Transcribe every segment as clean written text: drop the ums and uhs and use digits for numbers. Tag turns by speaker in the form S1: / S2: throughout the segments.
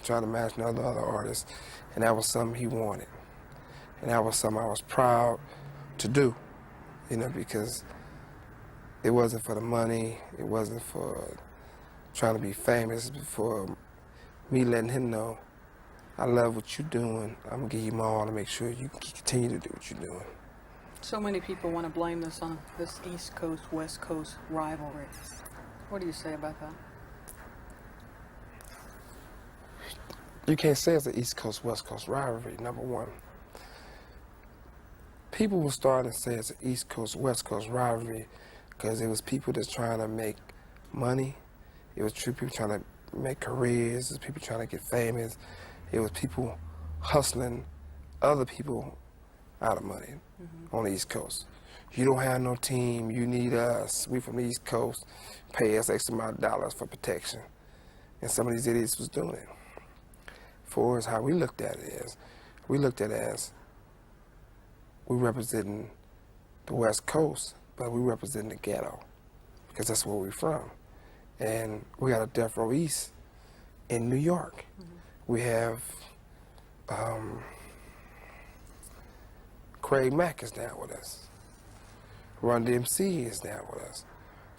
S1: trying to match other artists, and that was something he wanted, and that was something I was proud to do, you know, because it wasn't for the money, it wasn't for trying to be famous, but for me letting him know, I love what you're doing. I'm gonna give you my all to make sure you continue to do what you're doing.
S2: So many people want to blame this on this East Coast, West Coast rivalry. What do you say about that?
S1: You can't say it's an East Coast, West Coast rivalry, number one. People were starting to say it's an East Coast, West Coast rivalry because it was people that's trying to make money. It was people trying to make careers. It was people trying to get famous. It was people hustling other people out of money on the East Coast. You don't have no team. You need us. We from the East Coast. Pay us X amount of dollars for protection. And some of these idiots was doing it. For us, how we looked at it is, we looked at it as we representing the West Coast, but we representing the ghetto because that's where we're from. And we got a Death Row East in New York. We have Craig Mack is down with us. Run DMC is down with us.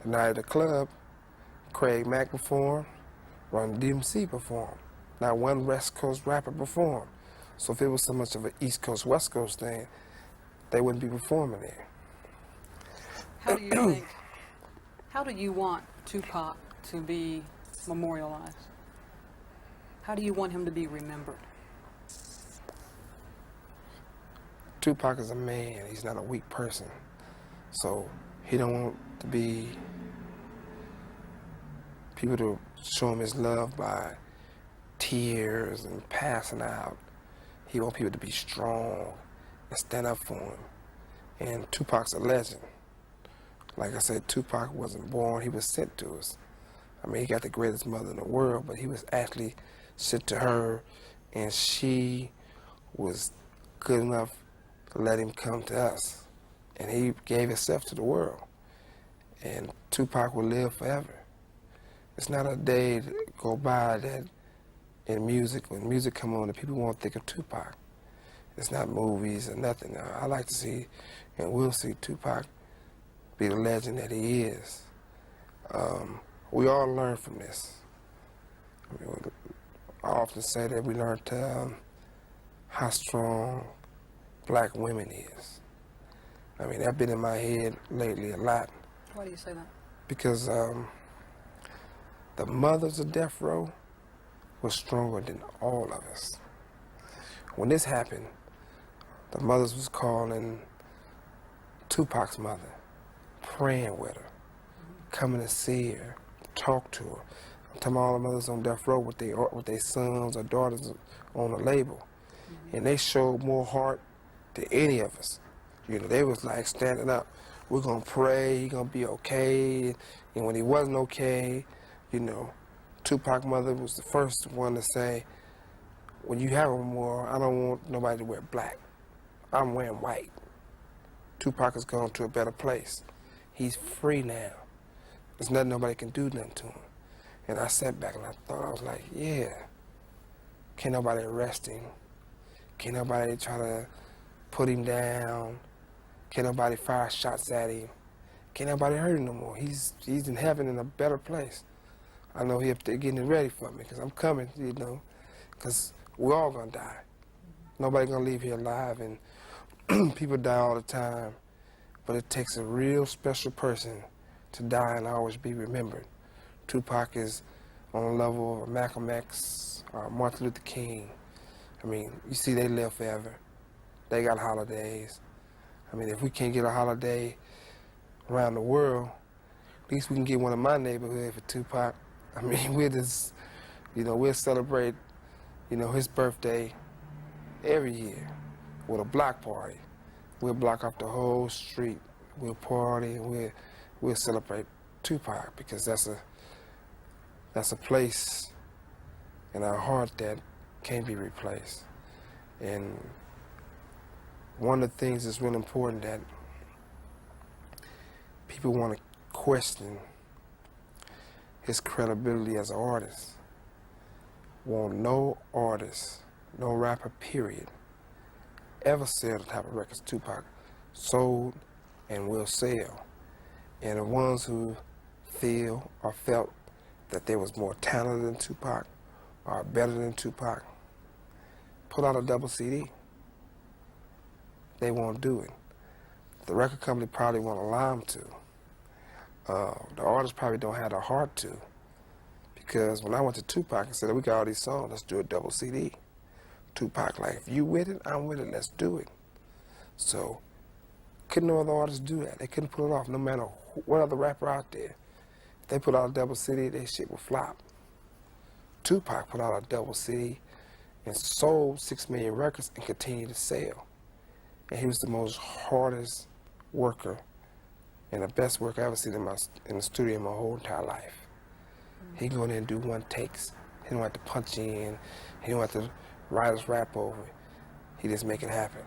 S1: The night of the club, Craig Mack performed, Run DMC performed. Not one West Coast rapper performed. So if it was so much of an East Coast, West Coast thing, they wouldn't be performing there.
S2: How do you think, how do you want Tupac to be memorialized? How do you want him to be remembered?
S1: Tupac is a man, he's not a weak person. So he don't want to be people to show him his love by tears and passing out. He wants people to be strong and stand up for him. And Tupac's a legend. Like I said, Tupac wasn't born, he was sent to us. I mean, he got the greatest mother in the world, but he was actually sent to her, and she was good enough to let him come to us. And he gave himself to the world. And Tupac will live forever. It's not a day to go by that in music, when music come on, that people won't think of Tupac. It's not movies or nothing. I like to see, and will see Tupac be the legend that he is. We all learn from this. I mean, I often say that we learn how strong black women is. I mean, that's been in my head lately a lot.
S2: Why do you say that?
S1: Because the mothers of Death Row were stronger than all of us. When this happened, the mothers was calling Tupac's mother, praying with her, coming to see her, talk to her. I'm talking about all the mothers on Death Row with their sons or daughters on the label. And they showed more heart than any of us. You know, they was like standing up, we're gonna pray, he's gonna be okay. And when he wasn't okay, you know, Tupac's mother was the first one to say, when you have a memorial, I don't want nobody to wear black. I'm wearing white. Tupac has gone to a better place. He's free now. There's nothing nobody can do nothing to him. And I sat back and I thought, I was like, yeah. Can't nobody arrest him. Can't nobody try to put him down. Can't nobody fire shots at him. Can't nobody hurt him no more. He's in heaven in a better place. I know he's getting it ready for me because I'm coming, you know, because we're all going to die. Nobody going to leave here alive, and people die all the time, but it takes a real special person to die and always be remembered. Tupac is on the level of Malcolm X, Martin Luther King. I mean, you see they live forever. They got holidays. I mean, if we can't get a holiday around the world, at least we can get one in my neighborhood for Tupac. I mean, we'll just, you know, we'll celebrate, you know, his birthday every year with a block party. We'll block off the whole street. We'll party and we'll celebrate Tupac because that's a place in our heart that can't be replaced. And one of the things that's really important that people want to question his credibility as an artist. won't no artist, no rapper, period, ever sell the type of records Tupac sold and will sell. And the ones who feel or felt that they was more talented than Tupac or better than Tupac, put out a double CD. They won't do it. The record company probably won't allow them to. The artists probably don't have the heart to. Because when I went to Tupac and said, we got all these songs, let's do a double CD. Tupac like, if you with it, I'm with it, let's do it. So, couldn't no other artists do that. They couldn't pull it off, no matter what other rapper out there. If they put out a double CD, their shit would flop. Tupac put out a double CD and sold 6 million records and continued to sell. And he was the most hardest worker and the best worker I ever seen in the studio in my whole entire life. He go in there and do one takes. He don't have to punch in. He don't have to write his rap over it. He just make it happen.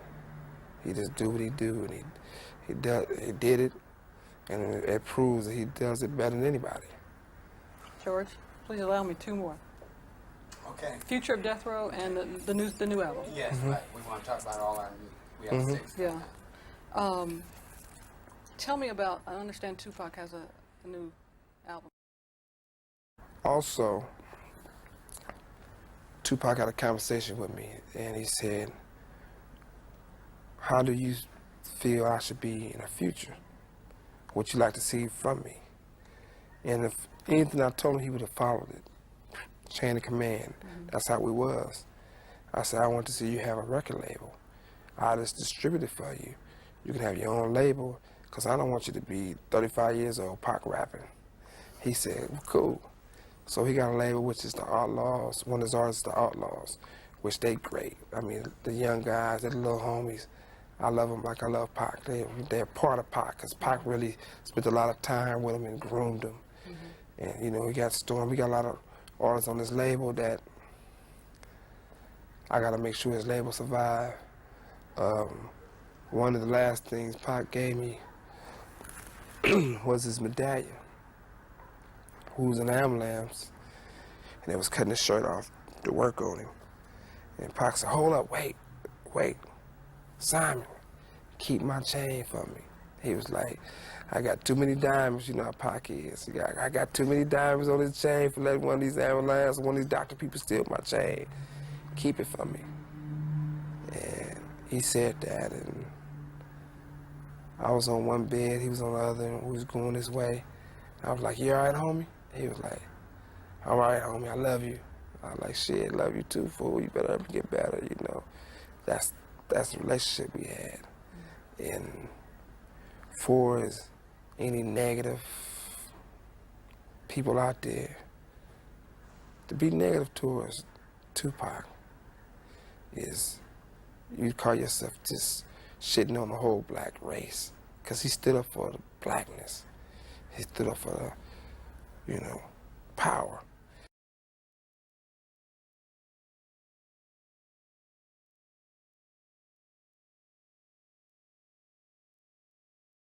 S1: He just do what he do, and he did it, and it proves that he does it better than anybody.
S2: George, please allow me 2 more.
S3: Okay.
S2: Future of Death Row and the new album.
S3: Yes, right. We want to talk about all our new. We have 6.
S2: Yeah. Tell me about. I understand Tupac has a new album.
S1: Also, Tupac had a conversation with me, and he said, how do you feel I should be in the future? What you like to see from me? And if anything I told him, he would have followed it. Chain of command. That's how we was. I said, I want to see you have a record label. I'll just distribute it for you. You can have your own label, because I don't want you to be 35 years old, Pac rapping. He said, well, cool. So he got a label, which is the Outlaws, one of his artists, the Outlaws, which they great. I mean, the young guys, the little homies, I love them like I love Pac. They're part of Pac, because Pac really spent a lot of time with them and groomed them. And, you know, we got Storm, we got a lot of artists on this label that I got to make sure his label survive. One of the last things Pac gave me was his medallion, who was in ambulance, and they was cutting his shirt off to work on him. And Pac said, hold up, wait, Simon, keep my chain for me. He was like, I got too many diamonds, you know how Pac is. I got too many diamonds on his chain for letting one of these ambulance, one of these doctor people steal my chain. Keep it for me. And he said that, and I was on one bed, he was on the other, and we was going this way. I was like, you all right, homie? He was like, all right, homie, I love you. I was like, shit, love you too, fool. You better get better, you know. That's the relationship we had. And for is any negative people out there, to be negative towards Tupac is you call yourself just shitting on the whole black race, because he stood up for the blackness. He stood up for the, you know, power.